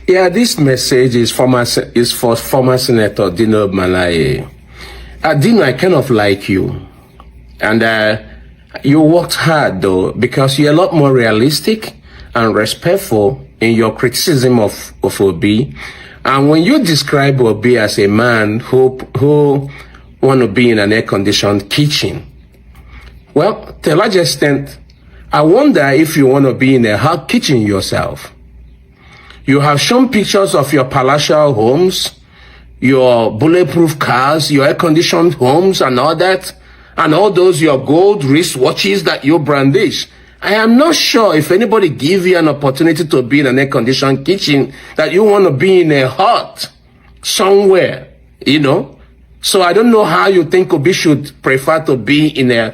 Yeah, this message is for former Senator Dino Melaye. Dino, I kind of like you. And you worked hard, though, because you're a lot more realistic and respectful in your criticism of Obi. And when you describe Obi as a man who want to be in an air-conditioned kitchen, well, to a large extent, I wonder if you want to be in a hot kitchen yourself. You have shown pictures of your palatial homes, your bulletproof cars, your air-conditioned homes and all that, and all those your gold wristwatches that you brandish. I am not sure if anybody give you an opportunity to be in an air-conditioned kitchen that you want to be in a hut somewhere, you know. So I don't know how you think Obi should prefer to be in a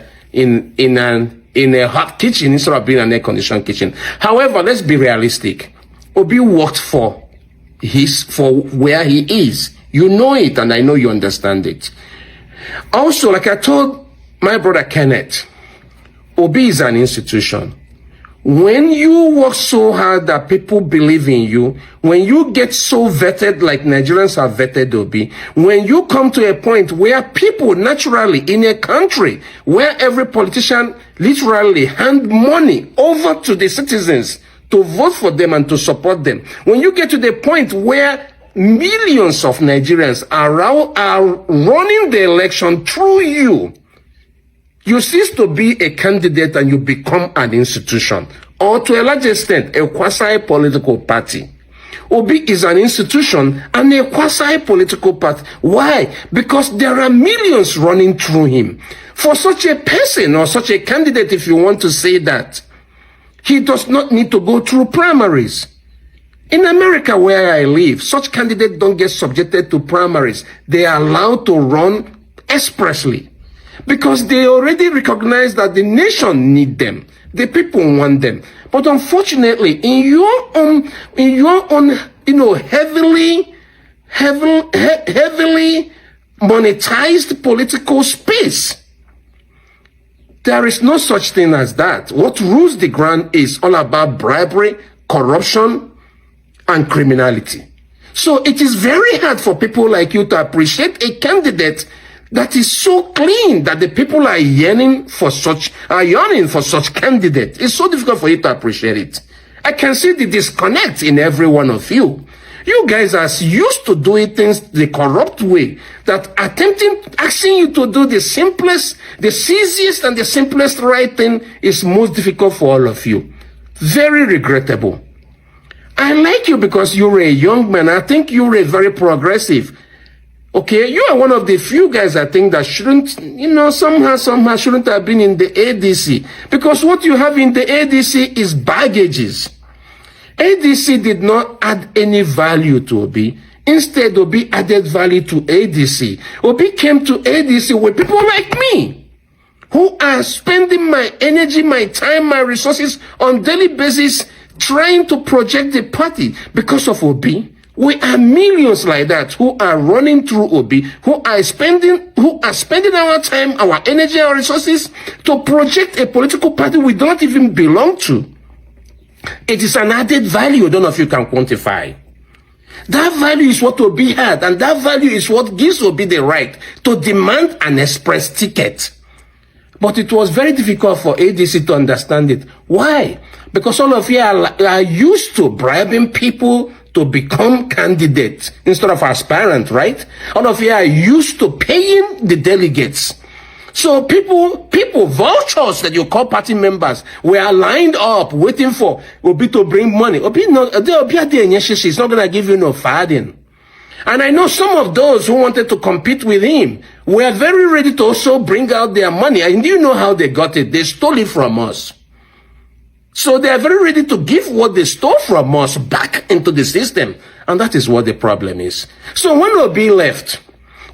hot kitchen instead of being in an air-conditioned kitchen. However, let's be realistic. Obi worked for where he is. You know it, and I know you understand it. Also, like I told my brother Kenneth, Obi is an institution. When you work so hard that people believe in you, when you get so vetted like Nigerians have vetted Obi, when you come to a point where people naturally in a country where every politician literally hand money over to the citizens to vote for them and to support them, when you get to the point where millions of Nigerians are running the election through you, you cease to be a candidate and you become an institution, or to a large extent, a quasi-political party. Obi is an institution and a quasi-political party. Why? Because there are millions running through him. For such a person or such a candidate, if you want to say that, he does not need to go through primaries. In America, where I live, such candidates don't get subjected to primaries. They are allowed to run expressly because they already recognize that the nation need them. The people want them. But unfortunately, in your own, heavily monetized political space, there is no such thing as that. What rules the ground is all about bribery, corruption, and criminality. So it is very hard for people like you to appreciate a candidate that is so clean that the people are yearning for such candidate. It's so difficult for you to appreciate it. I can see the disconnect in every one of you. You guys are used to doing things the corrupt way, that asking you to do the simplest, the easiest, and the simplest right thing is most difficult for all of you. Very regrettable. I like you because you're a young man. I think you're a very progressive. Okay, you are one of the few guys I think that shouldn't, somehow shouldn't have been in the ADC. Because what you have in the ADC is baggages. ADC did not add any value to Obi. Instead, Obi added value to ADC. Obi came to ADC with people like me, who are spending my energy, my time, my resources on daily basis trying to project the party. Because of Obi, we are millions like that who are running through Obi, who are spending our time, our energy, our resources to project a political party we don't even belong to. It is an added value. I don't know if you can quantify. That value is what Obi had, and that value is what gives Obi the right to demand an express ticket. But it was very difficult for ADC to understand it. Why? Because all of you are used to bribing people to become candidates instead of aspirant, right? All of you are used to paying the delegates. So people, vultures that you call party members, were lined up waiting for Obi to bring money. Obi is not going to give you no farthing. And I know some of those who wanted to compete with him were very ready to also bring out their money. And you know how they got it. They stole it from us. So they are very ready to give what they stole from us back into the system. And that is what the problem is. So when Obi left,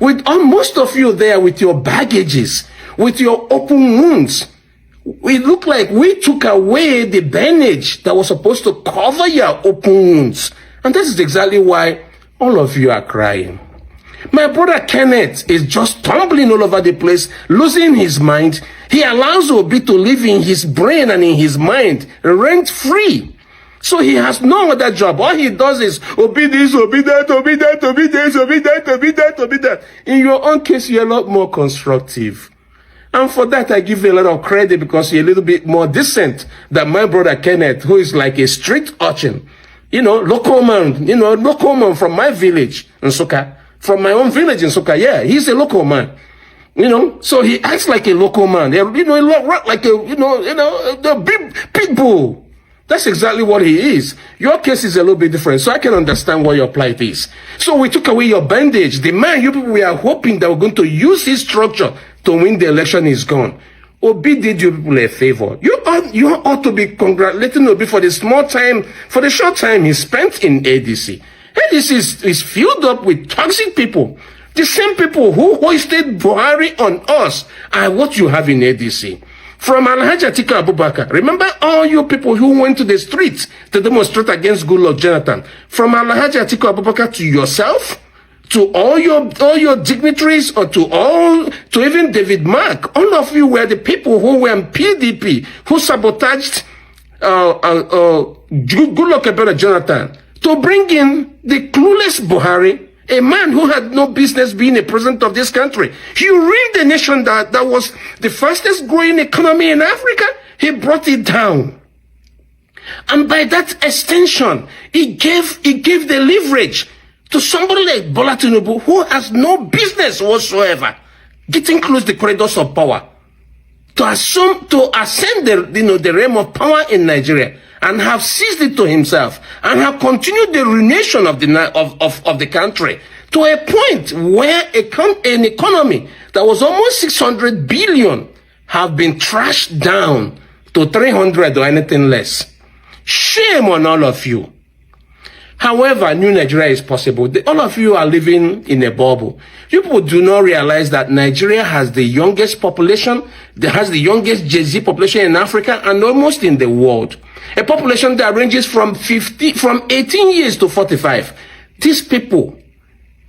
with most of you there with your baggages, with your open wounds, it looked like we took away the bandage that was supposed to cover your open wounds. And that is exactly why all of you are crying. My brother Kenneth is just tumbling all over the place, losing his mind. He allows Obi to live in his brain and in his mind rent-free. So he has no other job. All he does is obey this, obey that, obey that, obey this, obey that, obey that, obey that. In your own case, you're a lot more constructive. And for that, I give you a lot of credit because you're a little bit more decent than my brother Kenneth, who is like a street urchin. You know, local man from my village in Soka. From my own village in Soka. Yeah, he's a local man. You know, so he acts like a local man. You know, like a, the big bull. That's exactly what he is. Your case is a little bit different, so I can understand what your plight is. So we took away your bandage. The man you people were hoping that we're going to use his structure to win the election is gone. Obi did you people a favor. You ought to be congratulating Obi for the short time he spent in ADC. ADC is filled up with toxic people. The same people who hoisted Buhari on us are what you have in ADC. From Alhaji Atiku Abubakar, remember all you people who went to the streets to demonstrate against Goodluck Jonathan. From Alhaji Atiku Abubakar to yourself, to all your dignitaries, or to even David Mark, all of you were the people who were in PDP, who sabotaged Goodluck Jonathan to bring in the clueless Buhari, a man who had no business being a president of this country. He ruined the nation that was the fastest growing economy in Africa. He brought it down. And by that extension, he gave the leverage to somebody like Bola Tinubu, who has no business whatsoever getting close to the corridors of power, to ascend the realm of power in Nigeria, and have seized it to himself, and have continued the ruination of the country to a point where an economy that was almost 600 billion have been trashed down to 300 or anything less. Shame on all of you. However, new Nigeria is possible. All of you are living in a bubble. You people do not realize that Nigeria has the youngest population, has the youngest Gen-Z population in Africa and almost in the world. A population that ranges from 18 years to 45. These people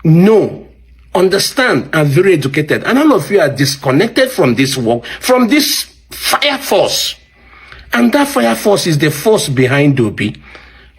know, understand, and very educated. And all of you are disconnected from this work, from this fire force. And that fire force is the force behind Obi.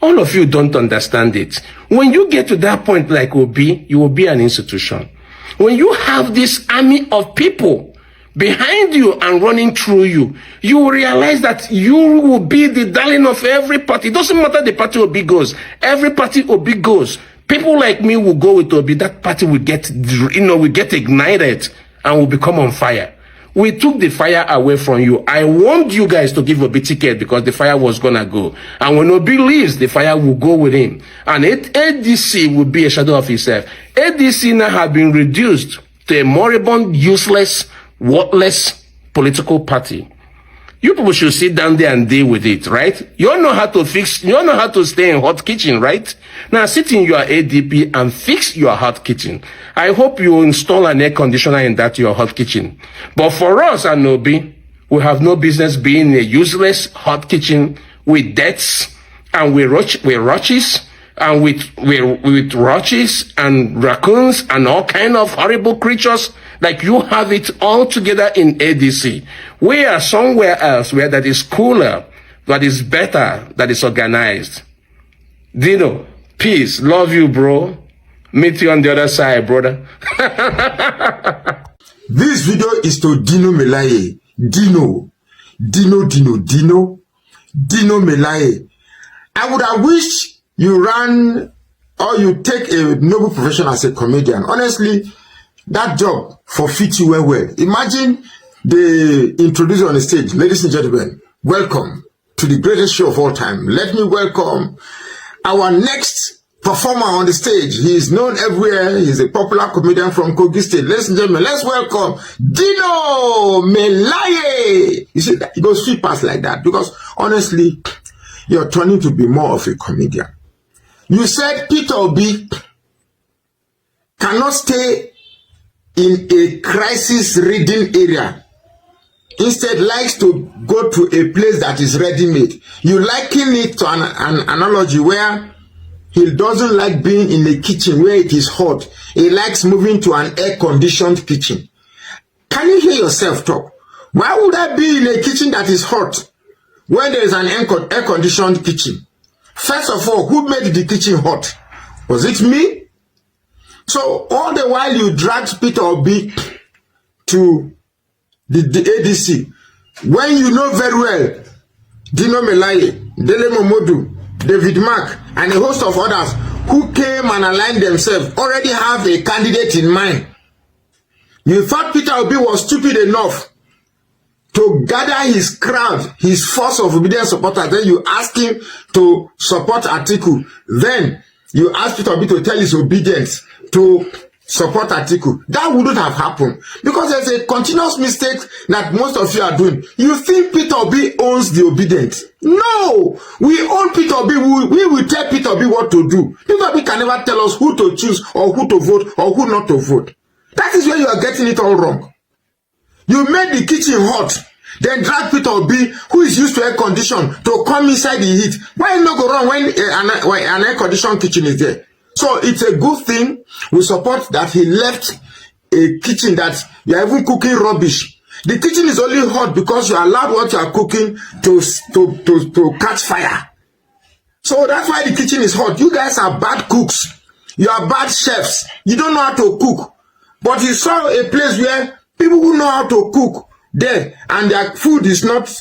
All of you don't understand it. When you get to that point like Obi, you will be an institution. When you have this army of people behind you and running through you, you will realize that you will be the darling of every party. It doesn't matter the party Obi goes. Every party Obi goes. People like me will go with Obi. That party will get, will get ignited and will become on fire. We took the fire away from you. I warned you guys to give Obi ticket because the fire was gonna go. And when Obi leaves, the fire will go with him. And ADC will be a shadow of itself. ADC now have been reduced to a moribund, useless, worthless political party. You people should sit down there and deal with it, right? You all know how to fix, you all know how to stay in hot kitchen, right? Now sit in your ADP and fix your hot kitchen. I hope you install an air conditioner in that your hot kitchen. But for us and Obi, we have no business being a useless hot kitchen with debts and with roaches and with roaches and raccoons and all kind of horrible creatures. Like you have it all together in ADC. We are somewhere else where that is cooler, that is better, that is organized. Dino, peace, love you, bro. Meet you on the other side, brother. This video is to Dino Melaye. Dino Melaye. I would have wished you ran or you take a noble profession as a comedian. Honestly, that job forfeit you well. Imagine they introduce you on the stage. Ladies and gentlemen, welcome to the greatest show of all time. Let me welcome our next performer on the stage. He is known everywhere. He's a popular comedian from Kogi State. Ladies and gentlemen, let's welcome Dino Melaye. You see, it goes sweet past like that because honestly, you're turning to be more of a comedian. You said Peter Obi cannot stay in a crisis-ridden area. Instead, likes to go to a place that is ready-made. You liken it to an analogy where he doesn't like being in a kitchen where it is hot. He likes moving to an air-conditioned kitchen. Can you hear yourself talk? Why would I be in a kitchen that is hot when there is an air-conditioned kitchen? First of all, who made the kitchen hot? Was it me? So all the while you dragged Peter Obi to the ADC, when you know very well Dino Melaye, Dele Momodu, David Mark, and a host of others who came and aligned themselves already have a candidate in mind. You thought Peter Obi was stupid enough to gather his crowd, his force of obedient supporters. Then you ask him to support Atiku. Then you ask Peter Obi to tell his obedience to support Atiku. That wouldn't have happened because there's a continuous mistake that most of you are doing. You think Peter Obi owns the obedient. No, we own Peter Obi. We will tell Peter Obi what to do. Peter Obi can never tell us who to choose or who to vote or who not to vote. That is where you are getting it all wrong. You made the kitchen hot, then drag Peter Obi, who is used to air condition, to come inside the heat. Why not go wrong when an air conditioned kitchen is there? So it's a good thing. We support that he left a kitchen that you are even cooking rubbish. The kitchen is only hot because you allowed what you are cooking to catch fire. So that's why the kitchen is hot. You guys are bad cooks. You are bad chefs. You don't know how to cook. But you saw a place where people who know how to cook there and their food is not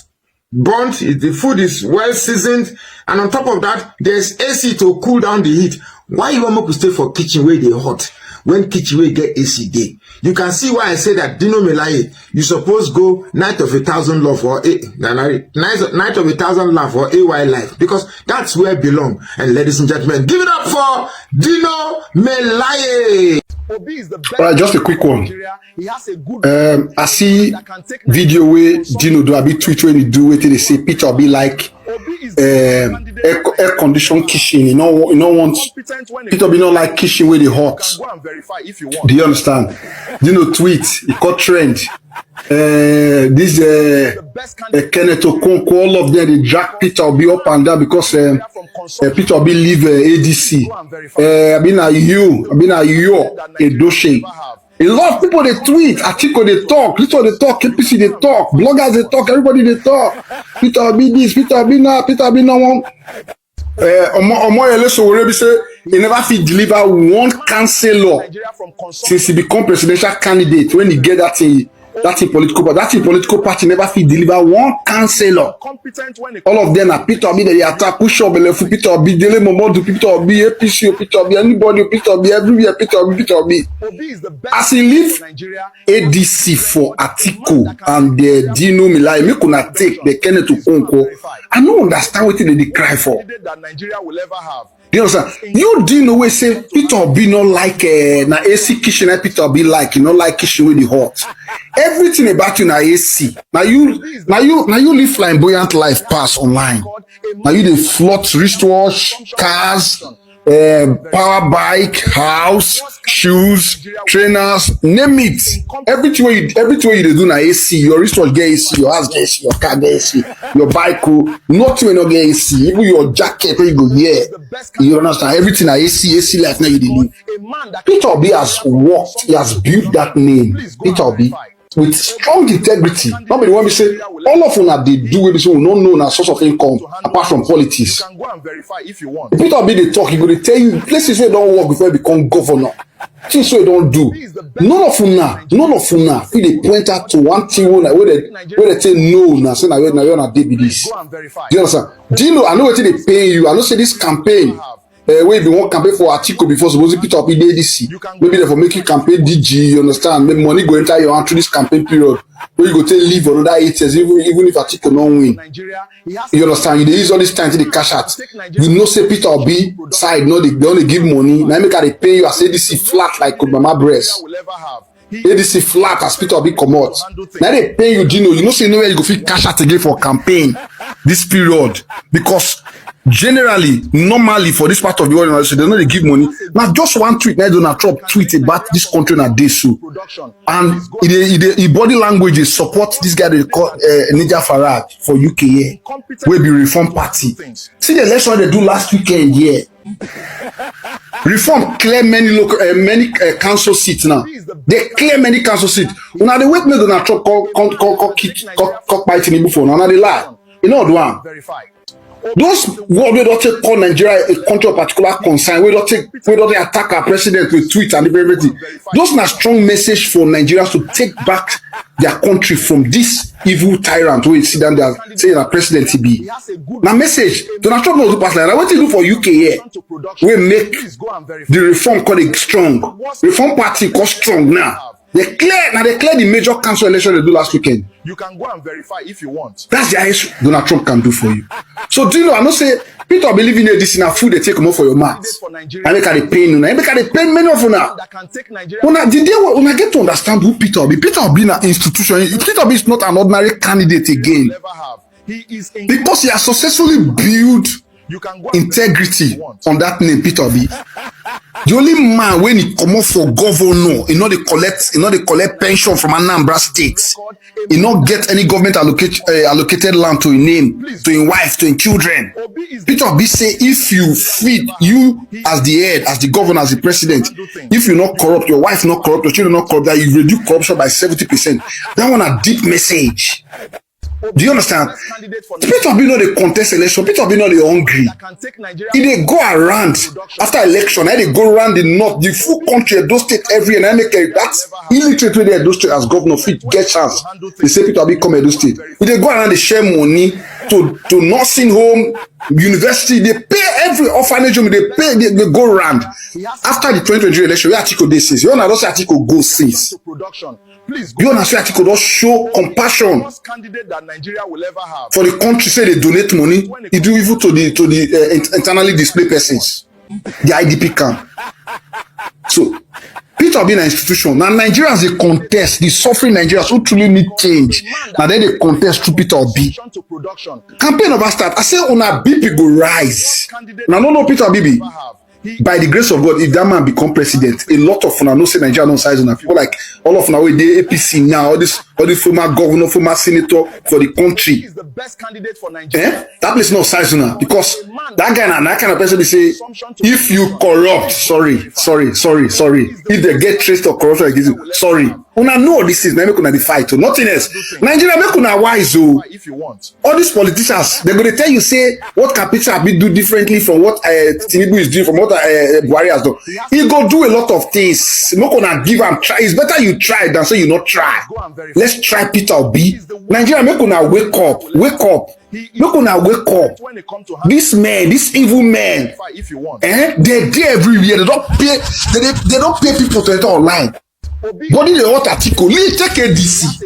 burnt, the food is well seasoned, and on top of that, there's AC to cool down the heat. Why you want to stay for kitchen where they hot when kitchen where get AC day? You can see why I say that Dino Melaye, you suppose go night of 1,000 love or night of 1,000 love or AY life, because that's where it belong. And ladies and gentlemen, give it up for Dino Melaye. All right, just a quick one. I see video where Dino do a bit tweet when he do it. They say Peter Obi like air conditioned kitchen. You know want Peter Obi not like kitchen where they hot. Do you understand? Dino tweet, he got trend. This Kenneth Okonkwo, all of them they drag Peter Obi up and down because Peter Obi leave ADC. I mean Edoshe. A lot of people they tweet, Atiku they talk, Little they talk, KPC they talk, bloggers they talk, everybody they talk. Peter Obi this, Peter Obi that, Peter Obi no one. Omoyele Sowore say he never fit deliver one councillor since he become presidential candidate when he get that in political party never fit deliver one councillor. All of them are Peter Obi, they attack, push up, Peter Obi, Dele Momodu, Peter Obi, APC, Peter Obi, anybody, Peter Obi, everywhere, Peter Obi. As he leave ADC for Atiku and the Dino Melaye, make una take the Kenneth Okonkwo. I don't understand what they cry for. You understand? You didn't always say Peter Obi not like na AC kitchen that Peter Obi like, you know, like kitchen with the hot. Everything about you na AC. Now you live flamboyant life pass online. Now you the float wristwatch, cars, power bike, house, shoes, trainers, name it. Everywhere you do na AC. Your wristwatch get AC, your house get AC, your car get AC, your bike, nothing will not get AC. Even your jacket where you go here, you understand? Everything na AC life now you dey live. Peter Obi has worked, he has built that name. Peter Obi with strong integrity. Nobody want me say all of them they do with this one no know na source of income apart from politics. If Peter Obi they talk, he go to tell you places where don't work before he become governor. Things so don't do. None of them if they point out to one thing where they say no na say na you're not dead with this. Do you understand? Dino, I know what they pay you. I know say this campaign. Where you want campaign for Atiku before supposed Peter Obi ADC. Maybe they for making campaign DG, you understand? Maybe money go enter your hand through this campaign period. Where you go take leave another 8 years, even if Atiku don't win. You understand? You use all this time to the cash out. You know say Peter Obi side, no, they only give money. Now make they pay you as ADC flat like Mama breast. ADC flat as Peter Obi come out. Now they pay you, Dino. You know say nowhere you go fit cash out again for campaign this period because generally, normally for this part of the world, they don't they give money. Now just one tweet, now Donald Trump tweet about this country na day so, and the body language is support this guy they call Nigel Farage for UK, will be Reform Party. See the election they do last weekend here. Reform clear many council seats now. They clear many council seats. Now they wait me Donald Trump call fighting before. Now they lie. You know what one? Those words we don't take call Nigeria a country of particular concern, we don't attack our president with tweets and everything. Those are strong message for Nigerians to take back their country from this evil tyrant who is sitting there saying that president be. Now message, Donald Trump knows pass like that. What you do for UK here? We make the reform called it strong. Reform party called strong now. They clear the major council election they do last weekend. You can go and verify if you want. That's the highest Donald Trump can do for you. So do you know, I know say people believe in this in a food they take more for your mouths. I make the pain, I make the pain many of you now. When I get to understand who Peter Obi, Peter Obi is an institution. Peter Obi is not an ordinary candidate again. Because he has successfully built integrity on that name, Peter Obi. The only man when he come up for governor, he not they collect pension from Anambra State. He not get any government allocated land to his name, to his wife, to his children. Peter Obi say if you feed you as the head, as the governor, as the president, if you not corrupt, your wife not corrupt, your children not corrupt, that you reduce corruption by 70%. That one a deep message. Do you understand? Peter Obi no dey contest election. Peter Obi no dey hungry. He dey go around after election. They go around the north, the full country, those state every year. And I make that illiterate way there, those state as governor fit get chance. They say Peter Obi come Edo State. They go around, they share money to nursing home, university. They pay every orphanage home. They go around after the 2023 election. Where Atiku dey since? You know, don't say Atiku go since. You know, say Atiku don't show compassion for the country. Say they donate money, he do evil to the internally displaced persons, the IDP camp. So Peter Obi an institution. Now Nigerians they contest, the suffering Nigerians who truly need change. Now then they contest through Peter Obi. Campaign over start. I say on a BP go rise. Now no Peter Obi. By the grace of God, if that man become president, a lot of no say Nigeria no size on people like all of now with the APC now, all this former governor, former senator for the country. Is the best candidate for Nigeria. That place no size on because that guy and that kind of person they say if you corrupt, sorry. If they get traced or corruption against you, sorry. Una know this is make una the fight. Nothing else. Nigeria make una wise oh. If you want. All these politicians, they're gonna tell you say what can Peter Obi do differently from what Tinubu is doing, from what Buhari has done. He go do a lot of things. Make una give and try. It's better you try than say you not try. Let's try Peter Obi. Nigeria make una wake up. Make una wake up. This man, this evil man, they're there everywhere. They don't pay people to enter online. Body the hot article. Leave take ADC.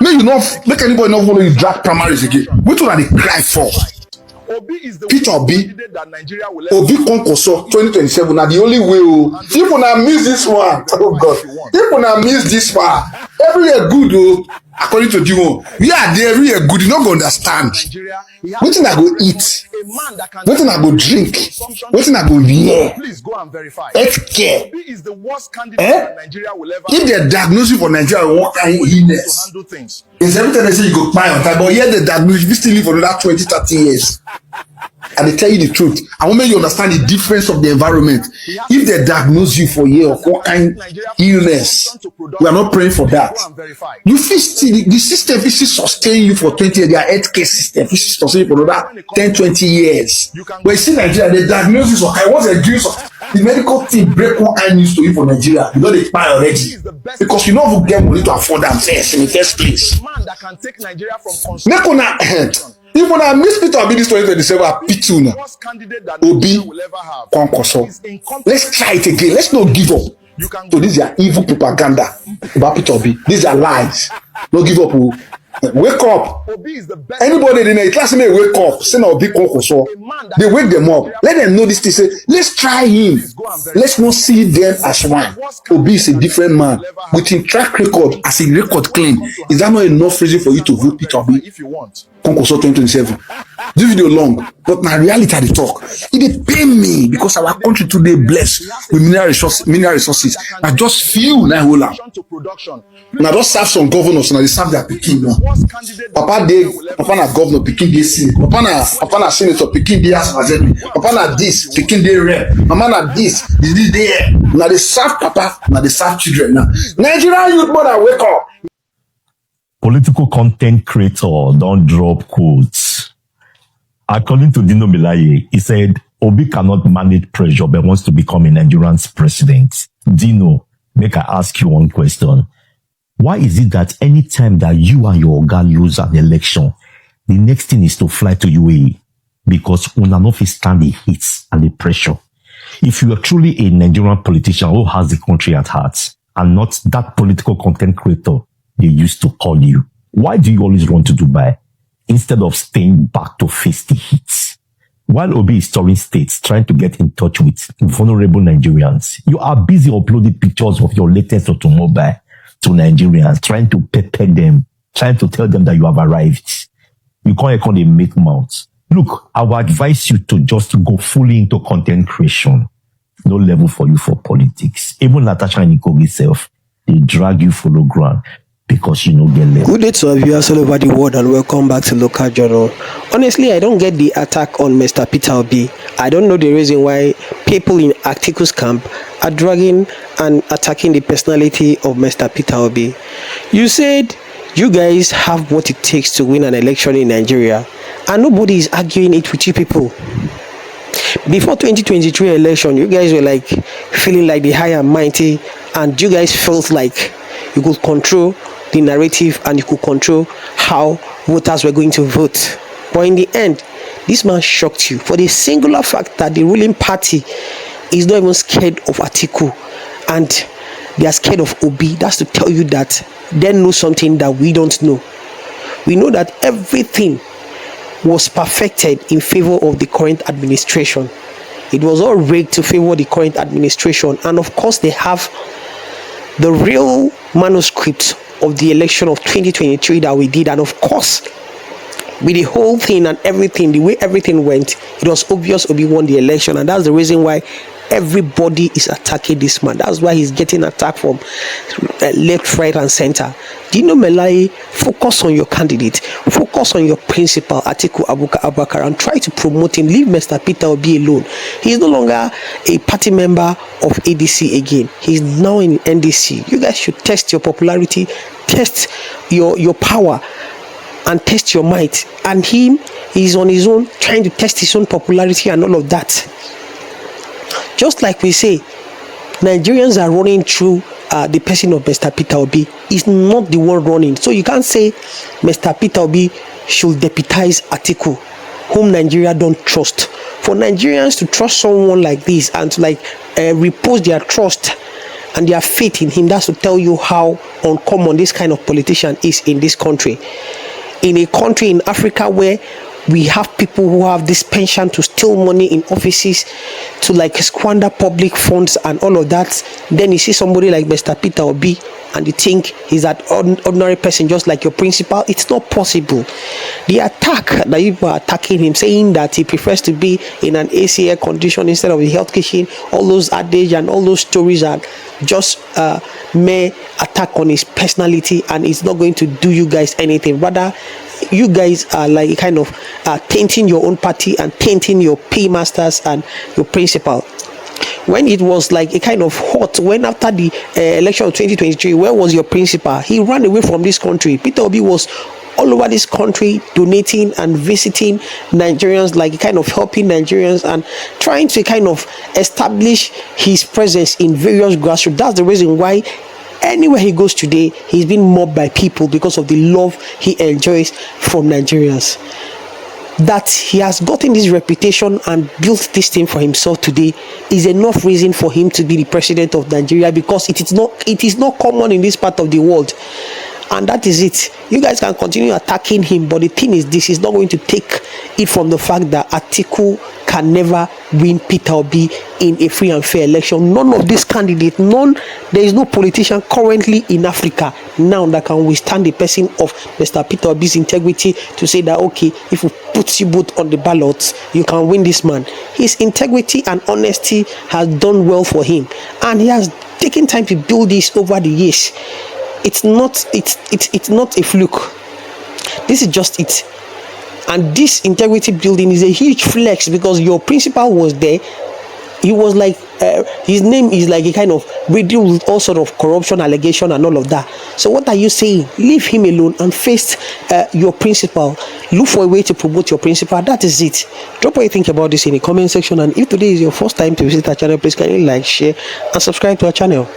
Make you not make anybody not follow you drag primaries again. Which one are they cry for? Peter Obi, Obi Konkoso 2027. Now the only way. If una miss this one, oh God. If una miss this one, everywhere good oh. According to Dino, we are there everywhere good. You not go understand. Wetin I go eat? Wetin I go drink? Wetin I go wear? Please go and verify. Healthcare. Is the worst candidate that Nigeria will ever if they diagnose you for Nigeria, what kind of illness? It's every time they say you go buy on time, but yet they diagnose you still live for another 20-30 years. And they tell you the truth. I want make you understand the difference of the environment. If they diagnose you for a year of what kind of illness, we are not praying for that. You feel still the system is sustain you for 20 years. Their healthcare system is sustain you for another 10-20 years. But you see Nigeria, they diagnose you. So I was a news of the medical team break one kind news to you for Nigeria. You know they buy already because you know who get money to afford them first in the first place. Make una if una miss Peter Obi this 2027, Pituna Obi Konkoso. Let's try it again. Let's not give up. So these are evil propaganda about Peter Obi. These are lies. Don't give up. Wake up. Anybody in the class may wake up. Say no Obi Konkoso. They wake them up. Let them know this thing. Say, let's try him. Let's not see them as one. Obi is a different man. With his track record as a record claim, is that not enough reason for you to vote Peter Obi? If you want. Konkoso 2027. This video long, but my reality they talk. It dey pain me because our country today blessed with mineral resources. I just feel like hold am. Now just serve some governors and they serve their pikin now. Papa na governor, pikin dey sing. Papa na senator, pikin dey house assembly. Papa na this, pikin dey rep. Mama na this there. Now they serve papa, now they serve children now. Nigerian youth mother wake up. Political content creator don't drop quotes. According to Dino Melaye, he said, Obi cannot manage pressure but wants to become a Nigerian's president. Dino, make I ask you one question. Why is it that anytime that you and your guy lose an election, the next thing is to fly to UAE? Because una no fit stand the hits and the pressure. If you are truly a Nigerian politician who has the country at heart and not that political content creator they used to call you, why do you always run to Dubai instead of staying back to face the hits? While Obi is touring states trying to get in touch with vulnerable Nigerians, you are busy uploading pictures of your latest automobile to Nigerians, trying to pepper them, trying to tell them that you have arrived. You can't call them make mouths. Look, I would advise you to just go fully into content creation. No level for you for politics. Even Natasha and Nicole itself, they drag you follow ground because you know get level. Good day to our viewers all over the world and welcome back to Local Journal. Honestly, I don't get the attack on Mr. Peter Obi. I don't know the reason why people in Atiku's camp are dragging and attacking the personality of Mr. Peter Obi. You said you guys have what it takes to win an election in Nigeria, and nobody is arguing it with you people. Before 2023 election, you guys were like feeling like the high and mighty, and you guys felt like you could control the narrative and you could control how voters were going to vote. But in the end, this man shocked you for the singular fact that the ruling party is not even scared of Atiku and they are scared of Obi. That's to tell you that they know something that we don't know. We know that everything was perfected in favor of the current administration. It was all rigged to favor the current administration, and of course they have the real manuscript of the election of 2023 that we did, and of course with the whole thing and everything, the way everything went, it was obvious Obi won the election, and that's the reason why everybody is attacking this man. That's why he's getting attacked from left, right and center. Dino Melaye, focus on your candidate, focus on your principal Atiku Abubakar, and try to promote him. Leave Mr. Peter Obi alone. He's no longer a party member of ADC again. He's now in NDC. You guys should test your popularity, test your power and test your might. And him, he's on his own trying to test his own popularity and all of that. Just like we say, Nigerians are running through the person of Mr. Peter Obi. Is not the one running. So you can't say Mr. Peter Obi should deputize Atiku, whom Nigeria don't trust. For Nigerians to trust someone like this and to repose their trust and their faith in him, that's to tell you how uncommon this kind of politician is in this country. In a country in Africa where we have people who have this penchant to steal money in offices, to squander public funds and all of that. Then you see somebody like Mr. Peter Obi and you think he's that ordinary person just like your principal. It's not possible. The attack that you are attacking him, saying that he prefers to be in an AC air condition instead of a health kitchen, all those adage and all those stories are just mere attack on his personality, and it's not going to do you guys anything. Rather, you guys are tainting your own party and tainting your paymasters and your principal. When it was a kind of hot, when after the election of 2023, where was your principal? He ran away from this country. Peter Obi was all over this country donating and visiting Nigerians, helping Nigerians and trying to establish his presence in various grassroots. That's the reason why anywhere he goes today, he's been mobbed by people because of the love he enjoys from Nigerians. That he has gotten this reputation and built this thing for himself today is enough reason for him to be the president of Nigeria, because it is not common in this part of the world. And that is it. You guys can continue attacking him, but the thing is, this is not going to take it from the fact that Atiku can never win Peter Obi in a free and fair election. None of these candidates, there is no politician currently in Africa now that can withstand the person of Mr. Peter Obi's integrity to say that, okay, if we put you both on the ballots, you can win this man. His integrity and honesty has done well for him, and he has taken time to build this over the years. It's not a fluke. This is just it. And this integrity building is a huge flex, because your principal was there. He was his name is like a kind of riddled with all sort of corruption allegation and all of that. So what are you saying? Leave him alone and face your principal. Look for a way to promote your principal. That is it. Drop what you think about this in the comment section, and if today is your first time to visit our channel, please kindly like, share and subscribe to our channel.